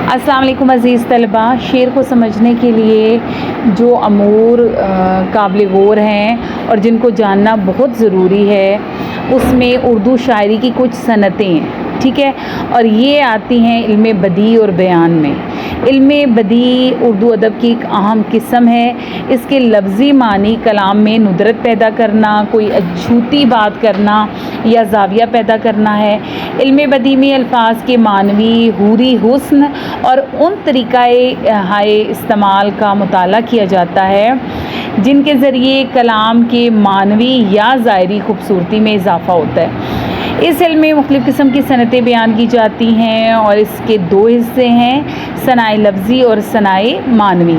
अस्सलाम वालेकुम अज़ीज़ तलबा। शेर को समझने के लिए जो अमूर काबिल गौर हैं और जिनको जानना बहुत ज़रूरी है, उसमें उर्दू शायरी की कुछ सनतें हैं, ठीक है। और ये आती हैं इल्म बदी और बयान में। इल्म बदी उर्दू अदब की एक अहम किस्म है। इसके लफ्ज़ी मानी कलाम में नुदरत पैदा करना, कोई अछूती बात करना या ज़ाविया पैदा करना है। इल्म बदी में अल्फाज के मानवी हूरी हुस्न और उन तरीक़ाए हाय इस्तेमाल का मुताला किया जाता है जिनके ज़रिए कलाम के मानवी या ज़ाहिरी खूबसूरती में इजाफ़ा होता है। इस इल्म में मुख्तलिफ़ किस्म की सनतें बयान की जाती हैं और इसके दो हिस्से हैं, सनाए लफ्ज़ी और सनाए मानवी।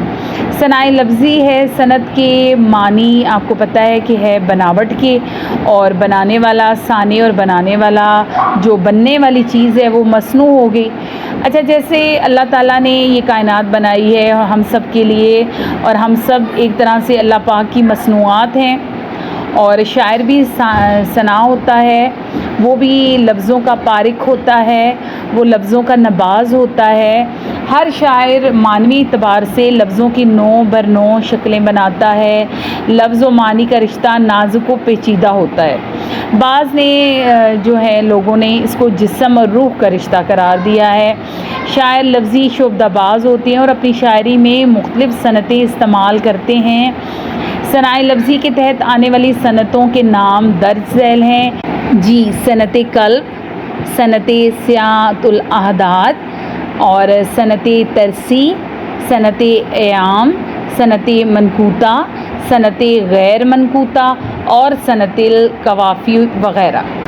सनाए लफ्ज़ी है सनत के मानी आपको पता है कि है बनावट के, और बनाने वाला साने और बनाने वाला जो बनने वाली चीज़ है वो मसनू हो गई। अच्छा, जैसे अल्लाह ताला ने ये कायनात बनाई है हम सब के लिए, और हम सब एक तरह से अल्लाह पाक की मसनूआत हैं। और शायर भी सना होता है, वो भी लफ्ज़ों का पारिक होता है, वो लफ्ज़ों का नबाज होता है। हर शायर मानवी एतबार से लफ्ज़ों की नो बर नो शक्लें बनाता है। लफ्ज़ व मानी का रिश्ता नाजुक व पेचीदा होता है। बाज़ ने जो है लोगों ने इसको जिस्म और रूह का रिश्ता करार दिया है। शायर लफ्ज़ी शोबदाबाज होते हैं और अपनी शायरी में मुख्तलिफ़ सनतें इस्तेमाल करते हैं। सनाए लफ्ज़ी के तहत आने वाली सनतों के नाम दर्ज झैल हैं जी। सनत कल्ब, सनत सियातुल अहदाद और सनत तरसी, सनत एयाम, सनत मनकूता, सनत गैर मनकूता और सनतिल कवाफ़ी वग़ैरह।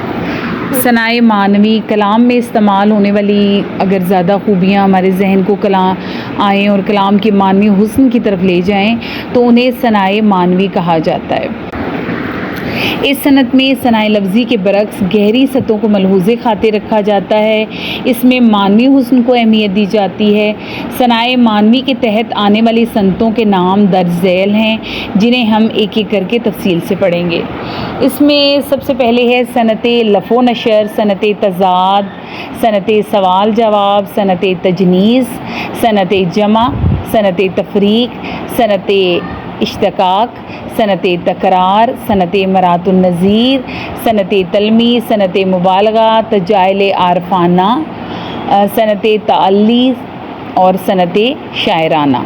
सनाए मानवी कलाम में इस्तेमाल होने वाली अगर ज़्यादा खूबियाँ हमारे जहन को कलाम आएँ और कलाम के मानवी हुस्न की तरफ ले जाएँ तो उन्हें सनाए मानवी कहा जाता है। इस सनत में सनाए लफ्ज़ी के बरक्स गहरी सतहों को मलहूज़े खातिर रखा जाता है। इसमें मानवी हुस्न को अहमियत दी जाती है। सनाए मानवी के तहत आने वाली सनतों के नाम दर्ज झैल हैं जिन्हें हम एक एक करके तफसील से पढ़ेंगे। इसमें सबसे पहले है सनत लफ़ो नशर, सनत तज़ाद, सनत सवाल जवाब, सनत तजनीज़, सनत जमा, सनत तफरीक, सनत इश्तकाक, सनत तकरार, सनत मरातुन नज़ीर, सनत तलमी, सनत मुबालगा, तजाइल आरफाना, सनत ताली और सनत शायराना।